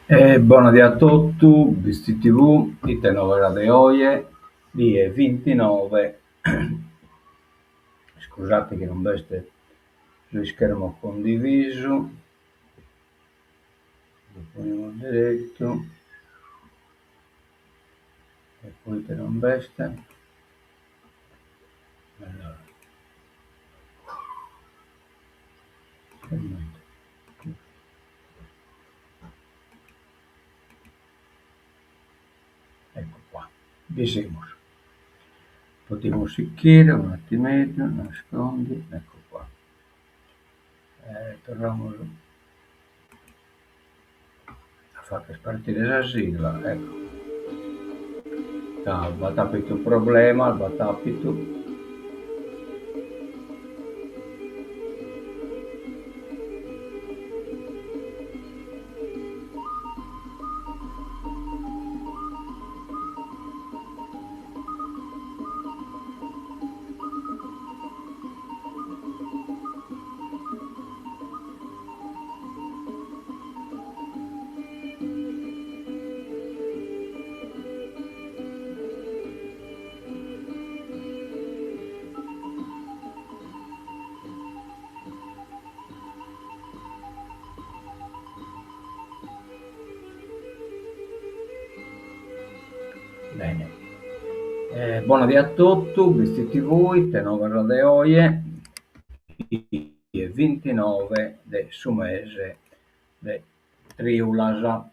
Buonasera a tutti, visti TV, ite novera de oie, die 29. Scusate che non veste lo schermo condiviso, lo poniamo diretto, e poi che non veste. Allora, ecco qua, decimos. Potremo sicchiere un attimetto, nascondi, ecco qua. Torniamo a far partire la sigla, ecco. Batapito problema, il batapito. Bene. Buonasera a tutti, vestiti voi, tenore de oie, il 29 de su mese de Triulasa.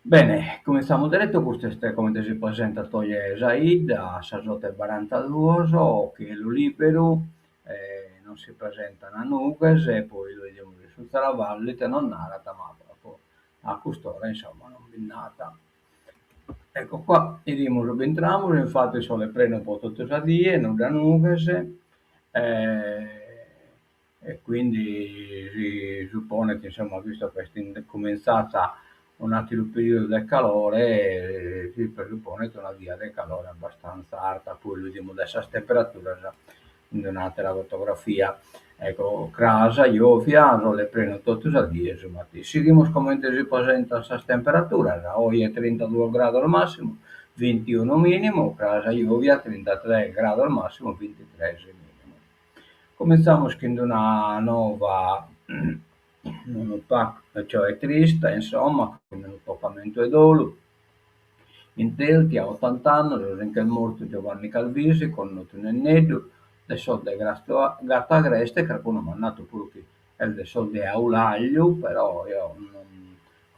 Bene, come stiamo detto, questo è come si presenta Toye Said a Sasote 42, che lo libero, non si presenta a Nuges e poi lo vediamo su la valle, te non narata, ma proprio a quest'ora, insomma, non vi nata. Ecco qua, vediamo, subentriamo, infatti sono le prene un po' tutte sadie, non da nuges, e quindi si suppone che insomma, visto che è cominciata un attimo il periodo del calore, si presuppone che una via del calore abbastanza alta, poi vediamo adesso le temperature, donate la fotografia. Ecco, casa, io fiaso, le prendo tutte le die, insomma, seguimos come si presenta questa temperatura, oggi è 32 gradi al massimo, 21 minimo, casa lluvia 33 gradi al massimo, 23 il minimo. Cominciamo scrivendo una nuova, cioè triste, insomma, con un toccamento e dolo. In Telti a 80 anni, anche il morto Giovanni Calvisi, con un enneddo, le solde gatta agreste, che qualcuno mi ha dato pure che è le solde a Ulaglio, però io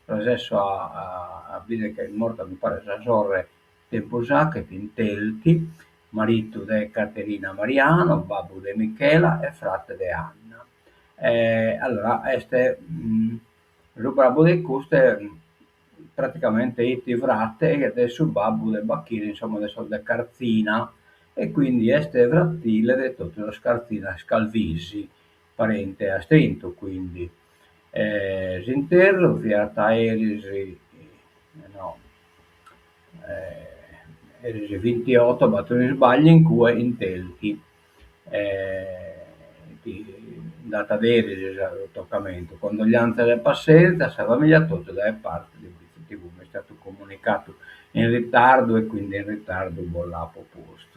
non riesco a dire che il morto mi pare già sorre tempo fa, che in Telti, marito di Caterina Mariano, babbo di Michela e frate di Anna. Allora, este, brabo di queste praticamente iti vrate e adesso babbo del bacchino, insomma adesso da Carzina e quindi este vrattile de tutto lo Scarzina Scalvisi, parente a stento quindi. S'interno fiata Erisi, no, Erisi 28, ma tu non sbagli in cui in Telti data d'Erisi il toccamento. Condoglianze alle pazienti, a famiglia tutta da parte di BTV, mi è stato comunicato in ritardo e quindi in ritardo bollato posto.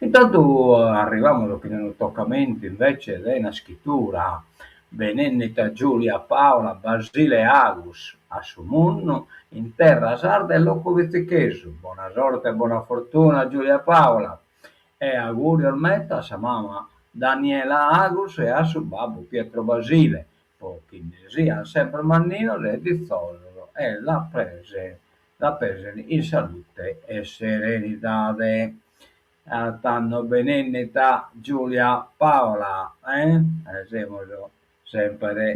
Intanto arriviamo all'opinione toccamento invece è una scrittura Benennita Giulia Paola Basile Agus a Sumunno in terra sarda e loco vizzichesu. Buona sorte e buona fortuna Giulia Paola e auguri ormetta a sua mamma Daniela Agus e a suo babbo Pietro Basile. Poi sia sempre mannino le di Zollolo e la prese in salute e serenità. Tanno benennita Giulia Paola, siamo sempre,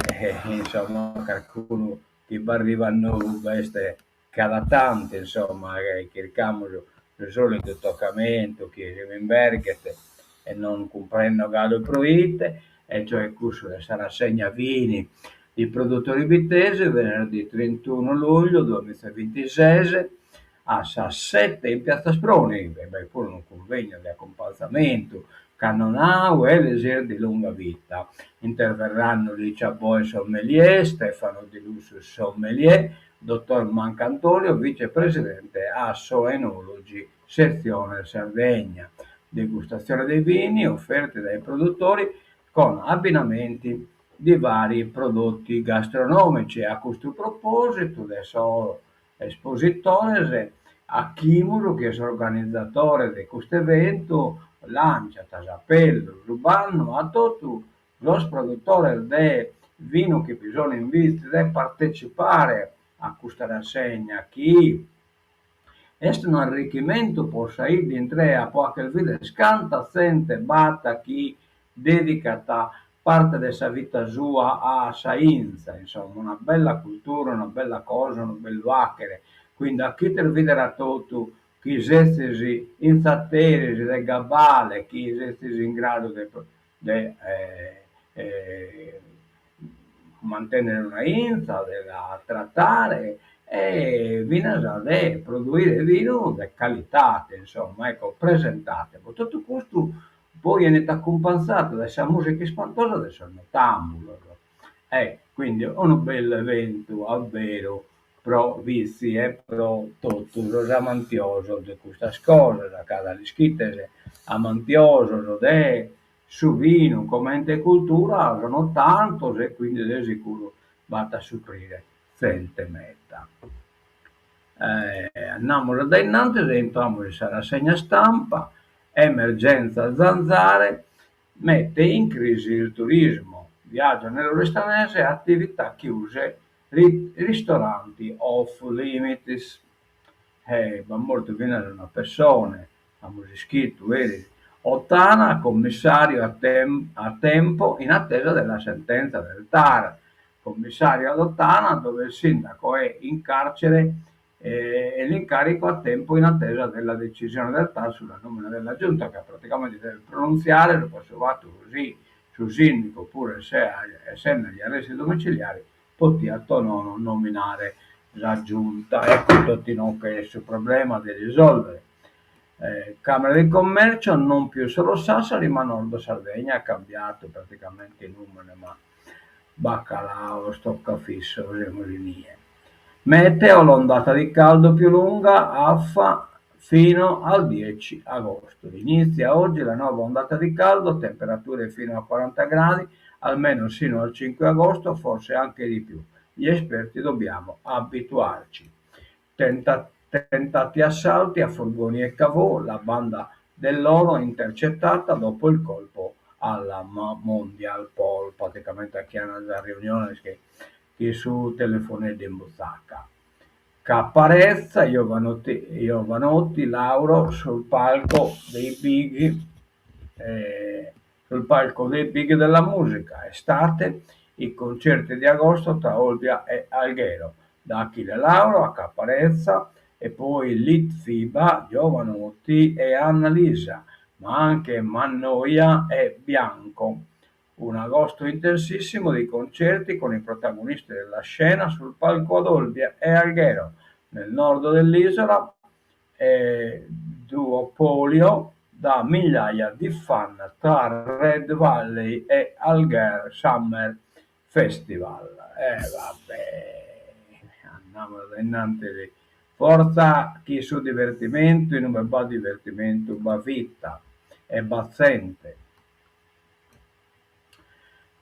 insomma, qualcuno che arriva a noi, queste cada tante, insomma, che cerchiamo il solito toccamento, che siamo in Bergete e non comprendo galo proite, e cioè il corso della rassegna vini di produttori vitesi, venerdì 31 luglio 2026, a Sassette in Piazza Sproni, e beh, pure un convegno di accompagnamento, Cannonau e l'eser di lunga vita. Interverranno Licia Boe Sommelier, Stefano Di Lussus Sommelier, dottor Mancantonio, vicepresidente Asso Enologi, sezione Sardegna. Degustazione dei vini offerti dai produttori con abbinamenti di vari prodotti gastronomici. A questo proposito, adesso espositore a Chimuro, che è l'organizzatore di questo evento, lancia Tasapello, Lubanno, a tutti los produttori di vino che bisogna invitare a partecipare a questa rassegna. Chi è un arricchimento possa ir dintre a qualche vita scanta sente batta chi dedicata parte della vita sua a scienza, insomma, una bella cultura, una bella cosa, un bel hackere. Quindi a chi te vedrà tutto, chi estesi inzatteresi del gabale, chi estesi in grado di eh, mantenere una inza, da trattare e vino de produrre vino di qualità, insomma, ecco, presentate. Ma tutto questo poi è accompagnato da questa musica spantosa del sonnettambolo. Quindi è un bel evento, davvero, pro vizi e pro tutto, lo amantioso di questa cosa, da cada le scritte amantioso de su vino come ente cultura sono tanto e quindi di sicuro vado a supplire sente meta. Andiamo da innanzi, entriamo in rassegna stampa, emergenza zanzare, mette in crisi il turismo, viaggio nell'Oristanese, attività chiuse, ristoranti off limits. Ma molto bene una persona, abbiamo scritto, vedi, Ottana, commissario a tempo in attesa della sentenza del TAR. Commissario ad Ottana dove il sindaco è in carcere e l'incarico a tempo in attesa della decisione del TAR sulla nomina della giunta che praticamente deve pronunziare, lo posso fatto così sul sindaco oppure se essendo gli arresti domiciliari poteva non nominare la giunta. Ecco tutti noi che è il problema da risolvere. Camera di Commercio non più solo Sassari ma Nord Sardegna ha cambiato praticamente i numeri, ma baccalao, stoccafisso, così. Meteo, l'ondata di caldo più lunga, affa fino al 10 agosto. Inizia oggi la nuova ondata di caldo, temperature fino a 40 gradi, almeno sino al 5 agosto, forse anche di più. Gli esperti dobbiamo abituarci. Tentati assalti a furgoni e cavò, la banda dell'oro intercettata dopo il colpo alla Mondial Pol, praticamente a Chiana della riunione che su telefonelli in Buzacca. Caparezza, Giovanotti, Lauro sul palco dei big della musica. Estate, i concerti di agosto tra Olbia e Alghero, da Achille Lauro a Caparezza e poi Litfiba, Giovanotti e Annalisa, ma anche Mannoia e Bianco. Un agosto intensissimo di concerti con i protagonisti della scena sul palco ad Olbia e Alghero. Nel nord dell'isola duopolio da migliaia di fan tra Red Valley e Alghero Summer Festival. Vabbè, andiamo innanzi di forza chi su divertimento, in un bel divertimento, va vita e bazzente.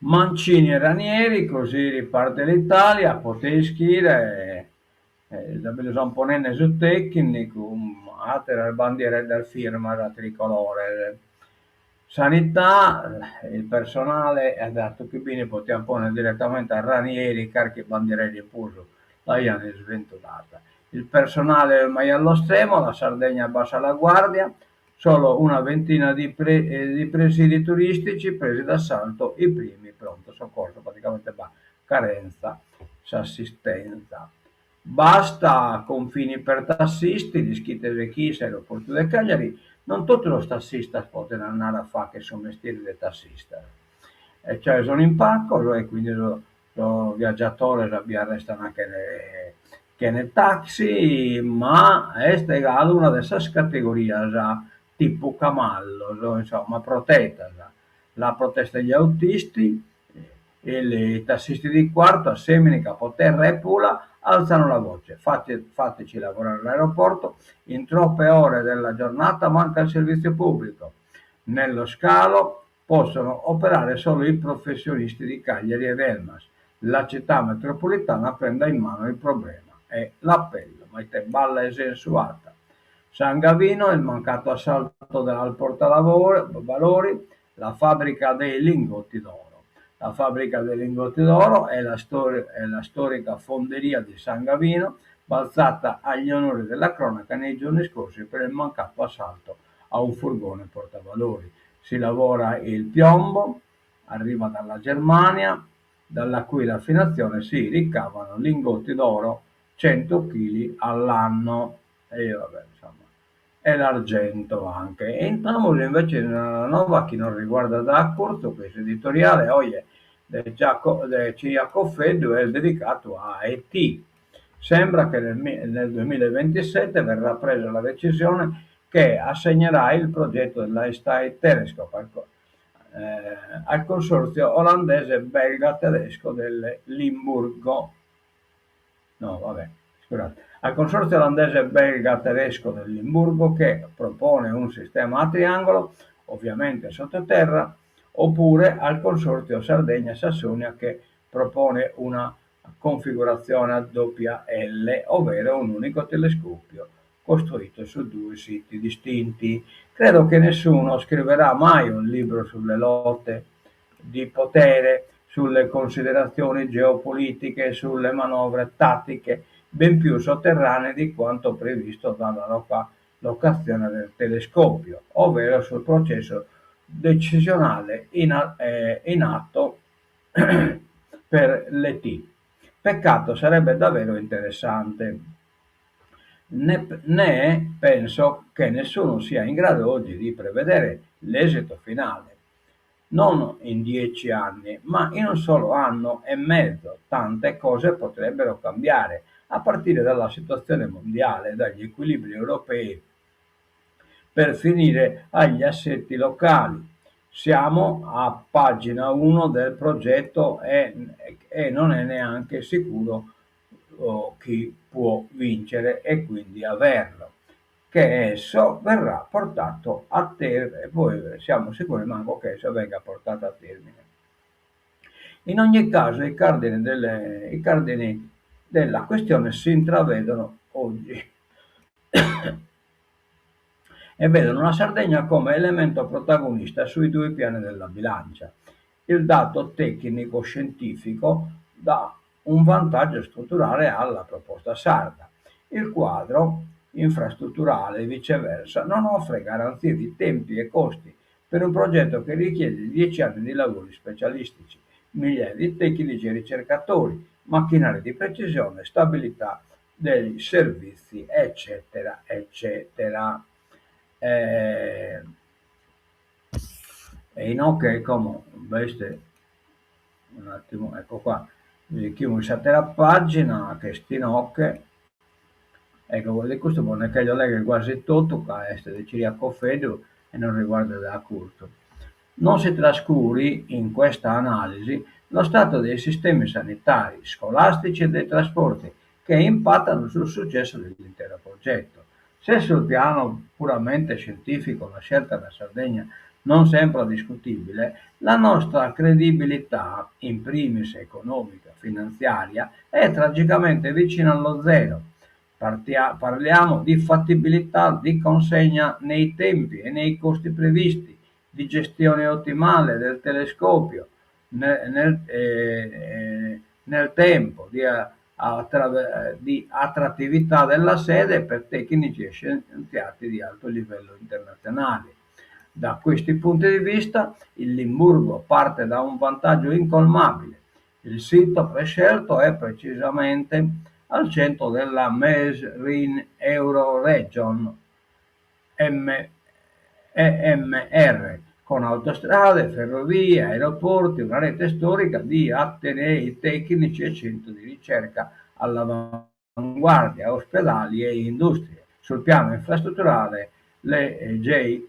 Mancini e Ranieri, così riparte l'Italia, Poteschi da Belsamponene su tecnico, altre bandiere del firma da tricolore. Sanità, il personale ha dato che bene poteva porre direttamente a Ranieri cariche bandiere di puso, la hanno sventolata. Il personale ormai allo stremo, la Sardegna abbassa la guardia, solo una ventina di presidi turistici presi d'assalto i primi pronto soccorso, praticamente carenza, assistenza. Basta confini per tassisti, gli schitte chi se aeroporto di Cagliari, non tutti los tassistas possono andare a fare che sono mestieri di tassista. E cioè sono in pacco e quindi lo viaggiatore restano anche che nel taxi, ma è una de esas categorías tipo Camallo, no? Insomma, protetta. La protesta degli autisti e i tassisti di quarto a Semini, Capoterra e Pula alzano la voce. Fateci lavorare all'aeroporto, in troppe ore della giornata manca il servizio pubblico. Nello scalo possono operare solo i professionisti di Cagliari ed Elmas. La città metropolitana prenda in mano il problema. È l'appello, ma te balla e sensuata. San Gavino, il mancato assalto al portavalori, la fabbrica dei lingotti d'oro. La fabbrica dei lingotti d'oro è la storica fonderia di San Gavino, balzata agli onori della cronaca nei giorni scorsi per il mancato assalto a un furgone portavalori. Si lavora il piombo, arriva dalla Germania, dalla cui raffinazione si ricavano lingotti d'oro 100 kg all'anno. E vabbè, insomma, e l'argento anche. E entriamo invece nella nova che non riguarda da corto, questo editoriale, oye, del Ciacoffedo è dedicato a ET. Sembra che nel 2027 verrà presa la decisione che assegnerà il progetto dell'Einstein Telescope al consorzio olandese belga tedesco del Limburgo. No, vabbè, scusate. Al consorzio olandese belga tedesco del Limburgo che propone un sistema a triangolo, ovviamente sottoterra, oppure al consorzio Sardegna-Sassonia che propone una configurazione a doppia L, ovvero un unico telescopio costruito su due siti distinti. Credo che nessuno scriverà mai un libro sulle lotte di potere, sulle considerazioni geopolitiche, sulle manovre tattiche, ben più sotterranee di quanto previsto dalla locazione del telescopio, ovvero sul processo decisionale in atto per l'ET. Peccato, sarebbe davvero interessante. Né penso che nessuno sia in grado oggi di prevedere l'esito finale, non in 10 anni, ma in un solo anno e mezzo. Tante cose potrebbero cambiare, a partire dalla situazione mondiale, dagli equilibri europei, per finire agli assetti locali. Siamo a pagina 1 del progetto e non è neanche sicuro chi può vincere e quindi averlo, che esso verrà portato a termine, poi siamo sicuri manco che esso venga portato a termine. In ogni caso i cardini della questione si intravedono oggi e vedono la Sardegna come elemento protagonista sui due piani della bilancia. Il dato tecnico-scientifico dà un vantaggio strutturale alla proposta sarda. Il quadro infrastrutturale, viceversa, non offre garanzie di tempi e costi per un progetto che richiede 10 anni di lavori specialistici, migliaia di tecnici e ricercatori, macchinari di precisione, stabilità dei servizi, eccetera, eccetera. Eh, e inoltre come queste un attimo, ecco qua, chiusa la pagina che stinocche, ecco di questo vuol che io leggo quasi tutto che è di Ciriaco Fedu e non riguarda da curto. Non si trascuri in questa analisi lo stato dei sistemi sanitari, scolastici e dei trasporti che impattano sul successo dell'intero progetto. Se sul piano puramente scientifico la scelta della Sardegna non sembra discutibile, la nostra credibilità, in primis economica, finanziaria, è tragicamente vicina allo zero. Parliamo di fattibilità di consegna nei tempi e nei costi previsti, di gestione ottimale del telescopio nel tempo, di attrattività della sede per tecnici e scienziati di alto livello internazionale. Da questi punti di vista il Limburgo parte da un vantaggio incolmabile. Il sito prescelto è precisamente al centro della Meuse-Rhin Euroregion EMR, con autostrade, ferrovie, aeroporti, una rete storica di atenei tecnici e centri di ricerca all'avanguardia, ospedali e industrie. Sul piano infrastrutturale l'EGMR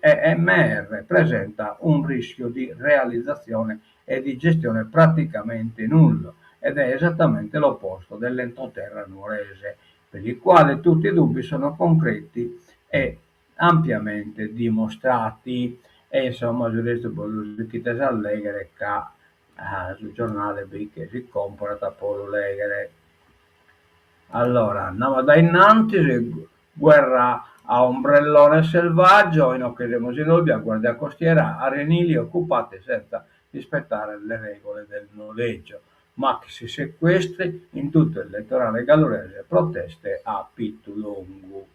presenta un rischio di realizzazione e di gestione praticamente nullo ed è esattamente l'opposto dell'entroterra nuorese, per il quale tutti i dubbi sono concreti e ampiamente dimostrati. E insomma, giusto per l'uscita allegre che sul giornale che si compra da Paolo Legere. Allora, andiamo da innanzi, guerra a ombrellone selvaggio, in occasione di Silvia, guardia costiera, arenili occupate senza rispettare le regole del noleggio. Maxi sequestri in tutto il litorale gallurese, proteste a Pittulungu.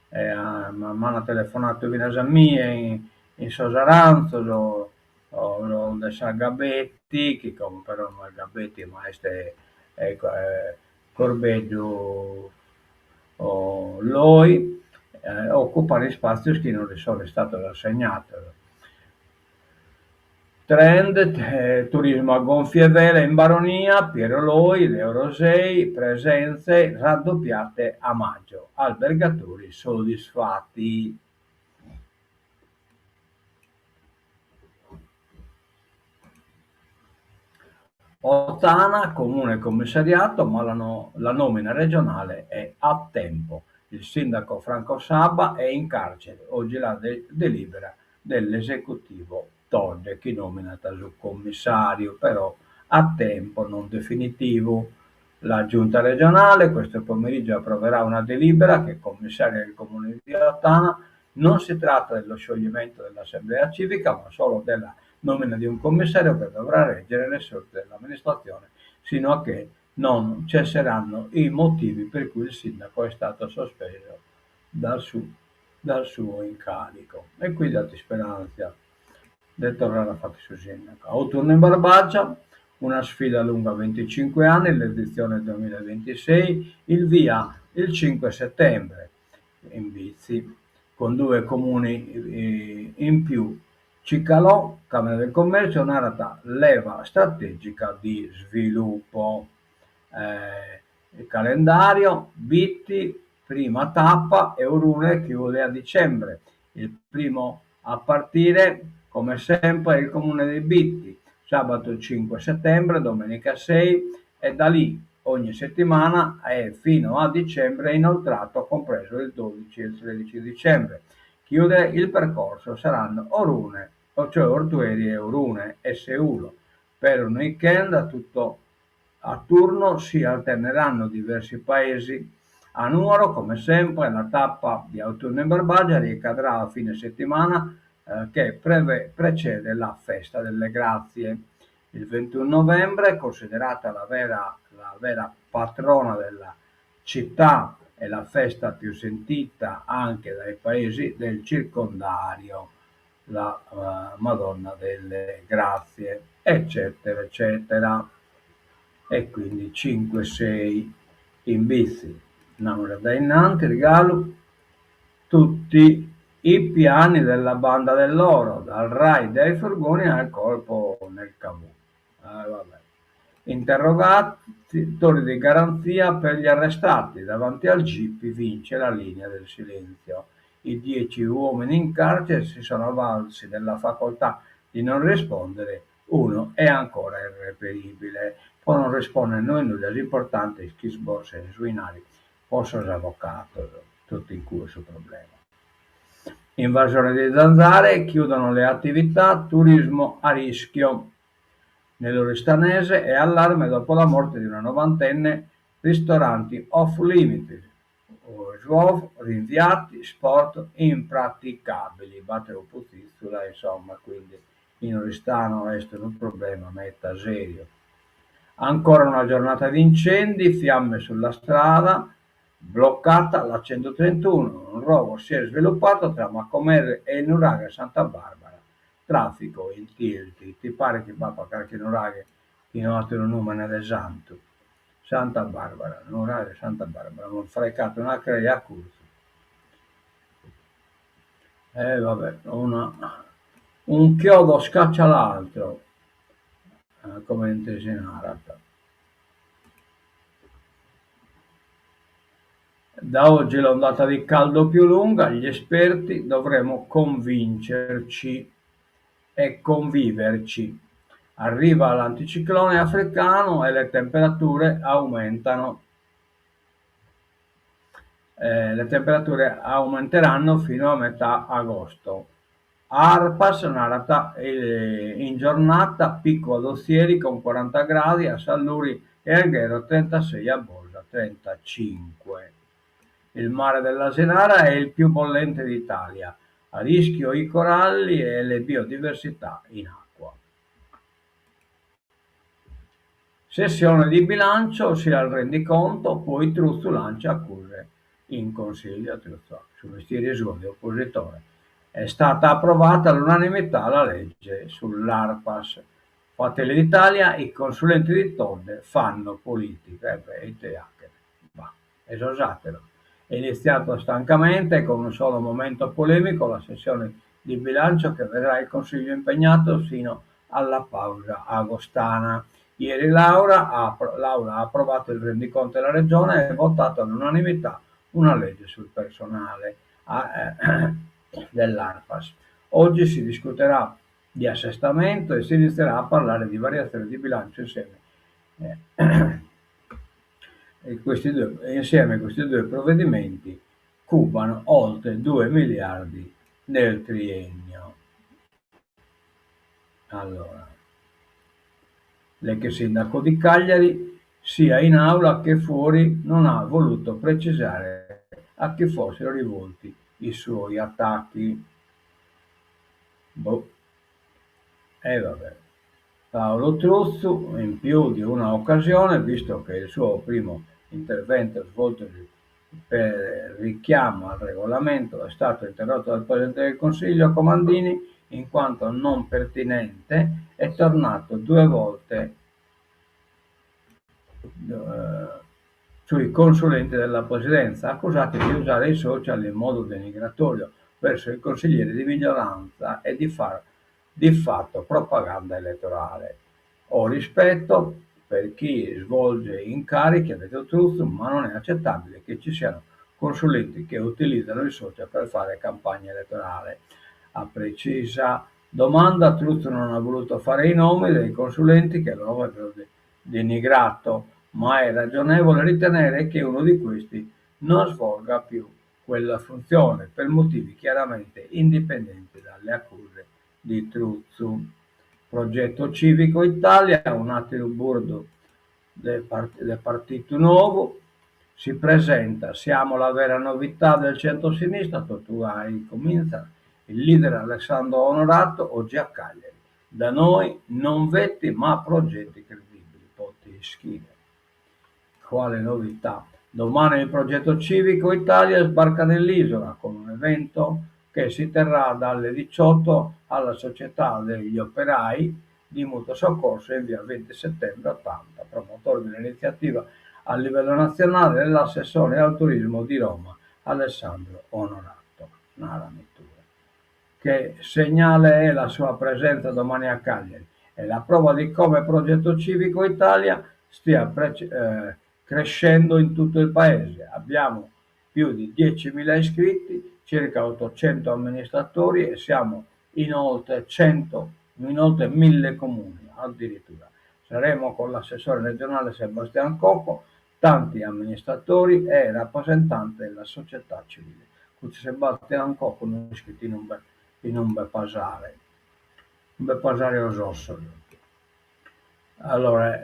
Mi hanno telefonato in Asamie, in Sosaranzo, o da Gabetti, che comprano Gabetti, ma ecco, Corbeggio o Loi, occupano gli spazi che non gli sono stati assegnati. Trend, turismo a gonfie vele in Baronia, Piero Loi, l'Euro 6, presenze raddoppiate a maggio, albergatori soddisfatti. Ottana, comune commissariato, ma la nomina regionale è a tempo. Il sindaco Franco Saba è in carcere, oggi la delibera dell'esecutivo toglie chi nominata sul commissario, però a tempo non definitivo. La giunta regionale questo pomeriggio approverà una delibera che commissaria il comune di Ottana. Non si tratta dello scioglimento dell'assemblea civica, ma solo della nomina di un commissario che dovrà reggere le sorti dell'amministrazione sino a che non cesseranno i motivi per cui il sindaco è stato sospeso dal suo incarico. E qui dati speranza di tornare a fare il suo sindaco. Autunno in Barbagia, una sfida lunga 25 anni, l'edizione 2026, il via il 5 settembre in Vizi, con 2 comuni in più. Cicalò, Camera del Commercio, narrata leva strategica di sviluppo. Il calendario, Bitti, prima tappa, Eurune chiude a dicembre. Il primo a partire, come sempre, è il comune di Bitti, sabato 5 settembre, domenica 6, e da lì ogni settimana e fino a dicembre è inoltrato, compreso il 12 e il 13 dicembre. Chiudere il percorso saranno Orune, cioè Ortueri e Orune e Seulo. Per un weekend a turno si alterneranno diversi paesi. A Nuoro, come sempre, la tappa di autunno in Barbagia ricadrà a fine settimana che precede la festa delle grazie. Il 21 novembre, considerata la vera patrona della città e la festa più sentita anche dai paesi del circondario, la Madonna delle Grazie, eccetera, eccetera. E quindi 5-6 in bici. Andiamo da innanzi, regalo tutti i piani della banda dell'oro, dal raid dei furgoni al colpo nel cavù. Vabbè. Interrogatori di garanzia per gli arrestati. Davanti al GIP vince la linea del silenzio. I 10 uomini in carcere si sono avvalsi della facoltà di non rispondere. Uno è ancora irreperibile. Può non rispondere noi nulla di importante, chi sborsa i suinari, posso avvocato, tutto in cui questo problema. Invasione di zanzare, chiudono le attività, turismo a rischio. Nell'Oristanese è allarme dopo la morte di una novantenne, ristoranti off limit, SWOF rinviati, sport impraticabili, battere Puzizzula, insomma, quindi in Oristano è un problema meta serio. Ancora una giornata di incendi, fiamme sulla strada, bloccata la 131, un rogo si è sviluppato tra Macomer e il nuraghe Santa Barbara. Traffico in tilt, ti pare che va a pagare che nuraghe fino a un numero del santo. Santa Barbara, nuraghe Santa Barbara, non frecato una creia a curso. Vabbè, un chiodo scaccia l'altro, come intesi in arabo. Da oggi l'ondata di caldo più lunga, gli esperti dovremo convincerci e conviverci. Arriva l'anticiclone africano e le temperature aumenteranno fino a metà agosto. Arpas narra in giornata picco ad Ozieri con 40 gradi, a Salluri e Alghero 36, a Bosa 35. Il mare dell'Asinara è il più bollente d'Italia, a rischio i coralli e le biodiversità in acqua. Sessione di bilancio, sia il rendiconto, poi Truzzo lancia accuse in consiglio Truzzo, su mestieri suoi di oppositore. È stata approvata all'unanimità la legge sull'ARPAS. Fratelli d'Italia, i consulenti di Todde fanno politica. E te anche. Bah, esosatelo. È iniziato stancamente con un solo momento polemico la sessione di bilancio che vedrà il Consiglio impegnato fino alla pausa agostana. Ieri l'Aula ha approvato il rendiconto della Regione e votato all'unanimità una legge sul personale dell'ARPAS. Oggi si discuterà di assestamento e si inizierà a parlare di variazione di bilancio insieme questi due provvedimenti cubano oltre 2 miliardi nel triennio. Allora, l'ex sindaco di Cagliari, sia in aula che fuori, non ha voluto precisare a chi fossero rivolti i suoi attacchi. Boh. E vabbè. Paolo Truzzu, in più di una occasione, visto che il suo primo intervento svolto per richiamo al regolamento è stato interrotto dal Presidente del Consiglio Comandini in quanto non pertinente, è tornato due volte sui consulenti della Presidenza, accusati di usare i social in modo denigratorio verso i consiglieri di minoranza e di far di fatto propaganda elettorale. Ho rispetto per chi svolge incarichi, ha detto Truzzo, ma non è accettabile che ci siano consulenti che utilizzano i social per fare campagna elettorale. A precisa domanda, Truzzo non ha voluto fare i nomi dei consulenti che lo avrebbero denigrato, ma è ragionevole ritenere che uno di questi non svolga più quella funzione per motivi chiaramente indipendenti dalle accuse di Truzzu. Progetto Civico Italia, un attributo del Partito Nuovo, si presenta, siamo la vera novità del centro-sinistra, Tortugai comincia, il leader Alessandro Onorato, oggi a Cagliari. Da noi non vetti ma progetti credibili, Potti scrive. Quale novità? Domani il progetto Civico Italia sbarca nell'isola con un evento che si terrà dalle 18 alla Società degli Operai di Mutuo Soccorso in via 20 settembre 80, promotore dell'iniziativa a livello nazionale dell'assessore al turismo di Roma Alessandro Onorato. Nara Mittura. Che segnale è la sua presenza domani a Cagliari? È la prova di come Progetto Civico Italia stia crescendo in tutto il paese. Abbiamo più di 10.000 iscritti, circa 800 amministratori e siamo in oltre 1.000 comuni addirittura. Saremo con l'assessore regionale Sebastian Cocco, tanti amministratori e rappresentanti della società civile. Con Sebastian Cocco non è iscritti in un bel pasare osossolo. Allora,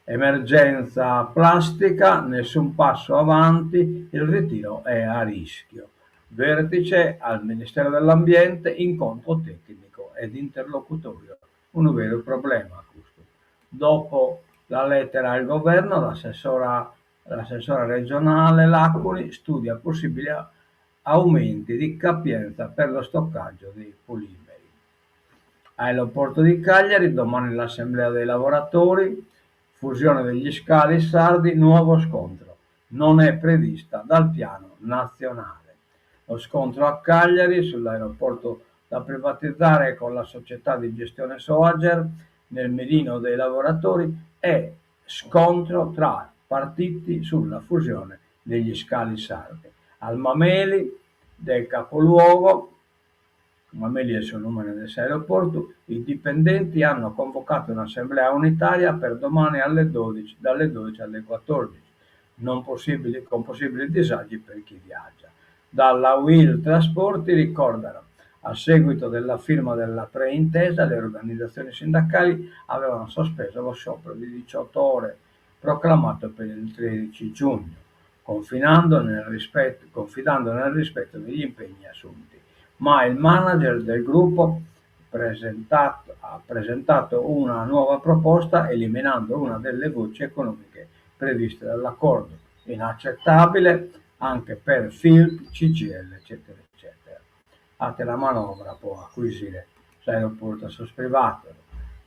emergenza plastica, nessun passo avanti, il ritiro è a rischio. Vertice al Ministero dell'Ambiente, incontro tecnico ed interlocutorio. Un vero problema questo. Dopo la lettera al governo, l'assessora regionale Lacuni studia possibili aumenti di capienza per lo stoccaggio dei polimeri. Aeroporto di Cagliari, domani l'assemblea dei lavoratori, fusione degli scali sardi, nuovo scontro. Non è prevista dal piano nazionale. Lo scontro a Cagliari sull'aeroporto da privatizzare con la società di gestione Soager nel mirino dei lavoratori è scontro tra partiti sulla fusione degli scali sardi. Al Mameli del capoluogo, Mameli è il suo nome dell'aeroporto, i dipendenti hanno convocato un'assemblea unitaria per domani alle 12, dalle 12 alle 14, con possibili disagi per chi viaggia. Dalla UIL Trasporti ricordano: a seguito della firma della preintesa, le organizzazioni sindacali avevano sospeso lo sciopero di 18 ore proclamato per il 13 giugno, confidando nel rispetto degli impegni assunti. Ma il manager del gruppo ha presentato una nuova proposta eliminando una delle voci economiche previste dall'accordo, inaccettabile anche per FILP, CGIL, eccetera, eccetera. Anche la manovra può acquisire l'aeroporto privato,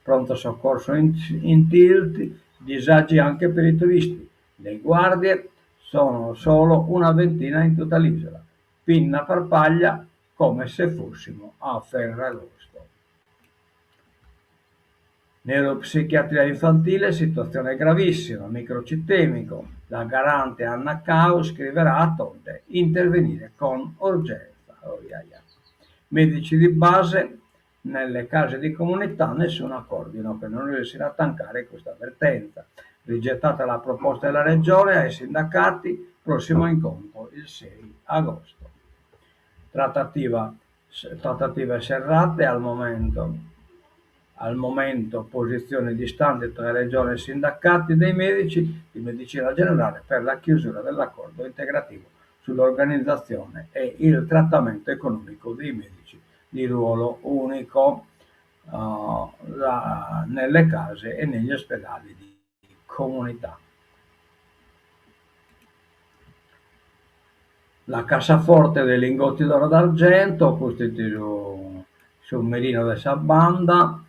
pronto soccorso in tilt, disagi anche per i turisti. Le guardie sono solo una ventina in tutta l'isola. Pinna Farfaglia come se fossimo a Ferragosto. Neuropsichiatria infantile, situazione gravissima, microcitemico. La garante Anna Cao scriverà a Tonte: intervenire con urgenza. Oh, yeah, yeah. Medici di base nelle case di comunità nessun accordino che non riuscirà a tankare questa vertenza. Rigettata la proposta della regione ai sindacati, prossimo incontro il 6 agosto. Trattative serrate al momento posizioni distanti tra regione e sindacati dei medici di medicina generale per la chiusura dell'accordo integrativo sull'organizzazione e il trattamento economico dei medici di ruolo unico nelle case e negli ospedali di comunità. La cassaforte dei lingotti d'oro d'argento costituisce un submarino di Sabbanda,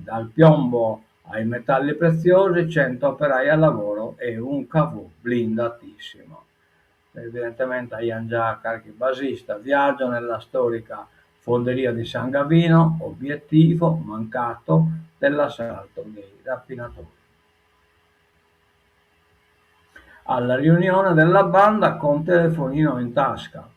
dal piombo ai metalli preziosi, 100 operai al lavoro e un cavù blindatissimo. Evidentemente Ian Giacar, basista, viaggio nella storica fonderia di San Gavino, obiettivo mancato dell'assalto dei rapinatori. Alla riunione della banda con telefonino in tasca.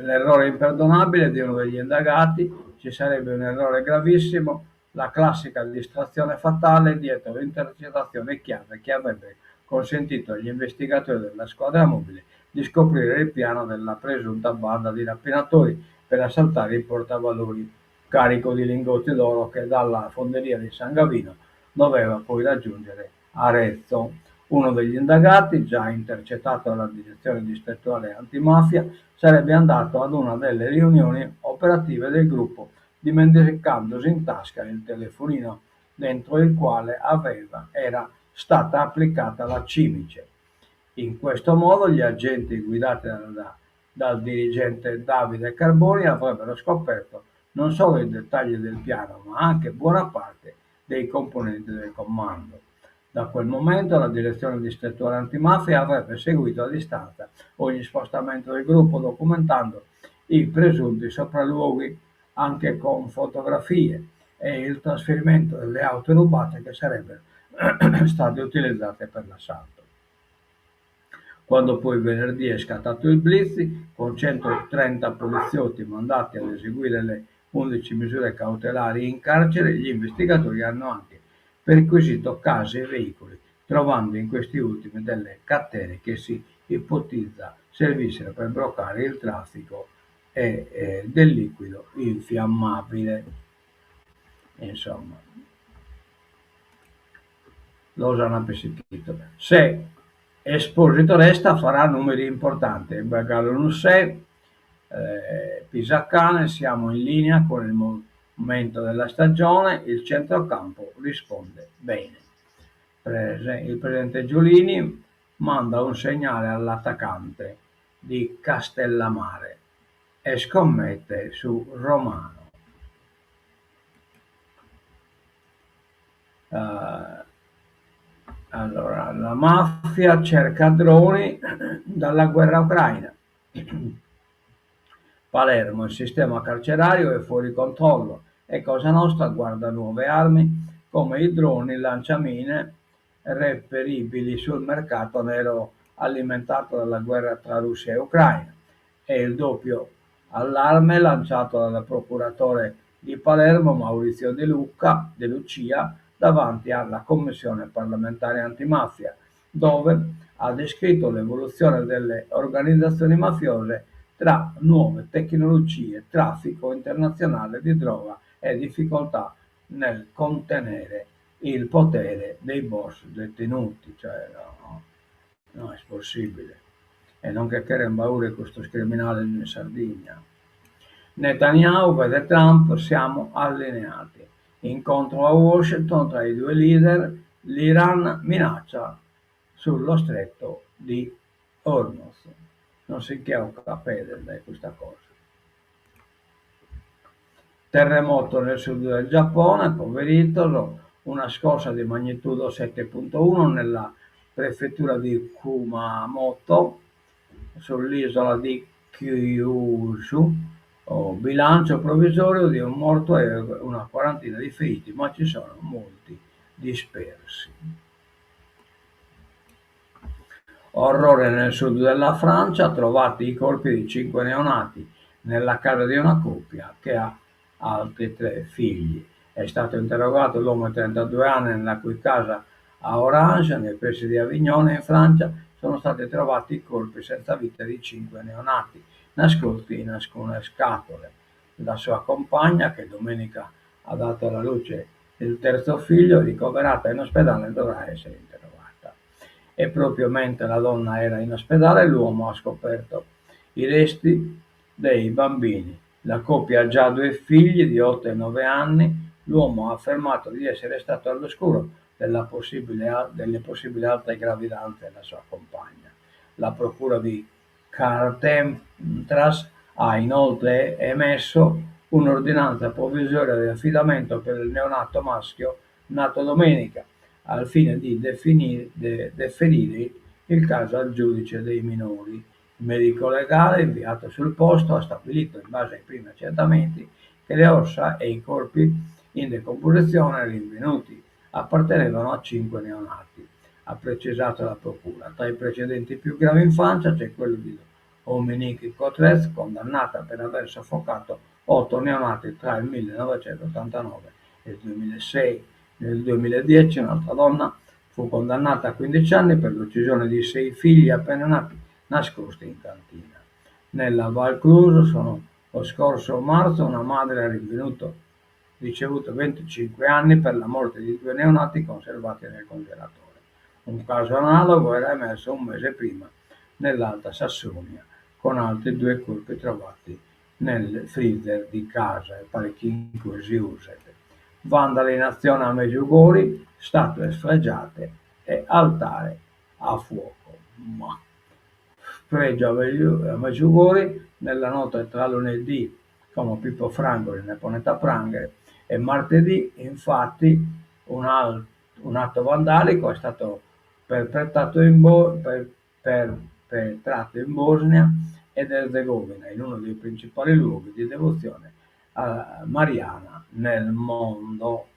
L'errore imperdonabile di uno degli indagati, ci sarebbe un errore gravissimo, la classica distrazione fatale dietro l'intercettazione chiave che avrebbe consentito agli investigatori della squadra mobile di scoprire il piano della presunta banda di rapinatori per assaltare il portavalori carico di lingotti d'oro che dalla fonderia di San Gavino doveva poi raggiungere Arezzo. Uno degli indagati, già intercettato dalla direzione distrettuale antimafia, sarebbe andato ad una delle riunioni operative del gruppo, dimenticandosi in tasca il telefonino dentro il quale era stata applicata la cimice. In questo modo gli agenti guidati dal dirigente Davide Carboni avrebbero scoperto non solo i dettagli del piano, ma anche buona parte dei componenti del comando. Da quel momento la direzione distrettuale antimafia avrebbe seguito a distanza ogni spostamento del gruppo, documentando i presunti sopralluoghi anche con fotografie e il trasferimento delle auto rubate che sarebbero state utilizzate per l'assalto. Quando poi venerdì è scattato il blitz, con 130 poliziotti mandati ad eseguire le 11 misure cautelari in carcere, gli investigatori hanno anche perquisito case e veicoli, trovando in questi ultimi delle catene che si ipotizza servissero per bloccare il traffico del liquido infiammabile. Insomma, l'osa una pesicchito. Se Esposito resta, farà numeri importanti. Bagalo non sei, Pisacane, siamo in linea con il momento della stagione, il centrocampo risponde bene. Il presidente Giulini manda un segnale all'attaccante di Castellammare e scommette su Romano. Allora, la mafia cerca droni dalla guerra ucraina. Palermo, il sistema carcerario è fuori controllo e Cosa Nostra guarda nuove armi come i droni lanciamine reperibili sul mercato nero alimentato dalla guerra tra Russia e Ucraina, e il doppio allarme lanciato dal procuratore di Palermo Maurizio De Lucia davanti alla Commissione parlamentare antimafia, dove ha descritto l'evoluzione delle organizzazioni mafiose tra nuove tecnologie, traffico internazionale di droga e difficoltà nel contenere il potere dei boss detenuti. Cioè, no, no, è possibile. E non che querem paura questo criminale in Sardegna. Netanyahu vede Trump, siamo allineati. Incontro a Washington tra i due leader, l'Iran minaccia sullo stretto di Hormuz. Non si capisce da questa cosa. Terremoto nel sud del Giappone, poverito, una scossa di magnitudo 7.1 nella prefettura di Kumamoto, sull'isola di Kyushu. Bilancio provvisorio di un morto e una quarantina di feriti, ma ci sono molti dispersi. Orrore nel sud della Francia, trovati i corpi di 5 neonati nella casa di una coppia che ha altri 3 figli. È stato interrogato l'uomo di 32 anni nella cui casa a Orange, nei pressi di Avignone, in Francia, sono stati trovati i corpi senza vita di 5 neonati, nascosti in alcune scatole. La sua compagna, che domenica ha dato alla luce il terzo figlio, ricoverata in ospedale, dovrà essere interrogata. E proprio mentre la donna era in ospedale, l'uomo ha scoperto i resti dei bambini. La coppia ha già 2 figli di 8 e 9 anni. L'uomo ha affermato di essere stato all'oscuro delle possibili altre gravidanze della sua compagna. La procura di Carpentras ha inoltre emesso un'ordinanza provvisoria di affidamento per il neonato maschio nato domenica, al fine di deferire il caso al giudice dei minori. Il medico legale inviato sul posto ha stabilito, in base ai primi accertamenti, che le ossa e i corpi in decomposizione rinvenuti appartenevano a 5 neonati. Ha precisato la procura. Tra i precedenti più gravi in Francia c'è quello di Dominique Cotrez, condannata per aver soffocato 8 neonati tra il 1989 e il 2006. Nel 2010 un'altra donna fu condannata a 15 anni per l'uccisione di 6 figli appena nati nascosti in cantina. Nella Val Cluse, lo scorso marzo, una madre ha ricevuto 25 anni per la morte di 2 neonati conservati nel congelatore. Un caso analogo era emerso un mese prima nell'Alta Sassonia, con altri 2 corpi trovati nel freezer di casa e parecchi inclusi usate. Vandali in azione a Medjugorje, statue sfregiate e altare a fuoco. Ma spregio a Medjugorje nella notte tra lunedì, come Pippo Frangoli, Neponeta Pranghere, e martedì, infatti, un atto vandalico è stato perpetrato in Bosnia ed Erzegovina, in uno dei principali luoghi di devozione mariana nel mondo.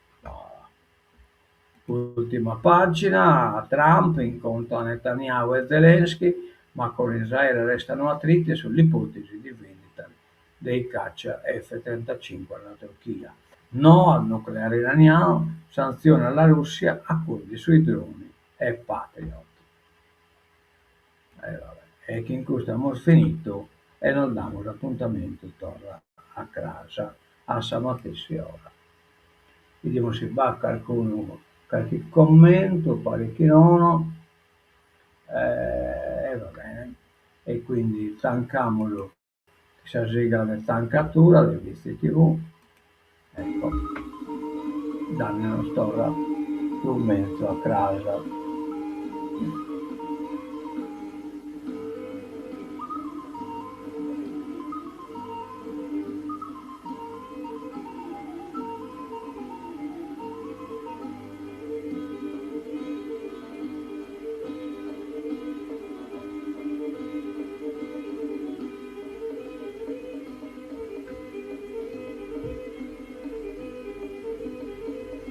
Ultima pagina, Trump incontra Netanyahu e Zelensky, ma con Israele restano attriti sull'ipotesi di vendita dei caccia F-35 alla Turchia. No al nucleare iraniano, sanzione alla Russia, accordi sui droni e Patriot. E che in questo abbiamo finito e non diamo l'appuntamento torna a casa a stamattina ora. Vediamo se va qualche commento, qualche no, va bene. E quindi tancamolo, si sigla di tancatura del visti TV. Ecco, danno una storia più o meno a casa.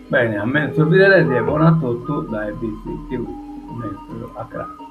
Bene, a mezzo vedere buona a tutti dai visti TV, a casa.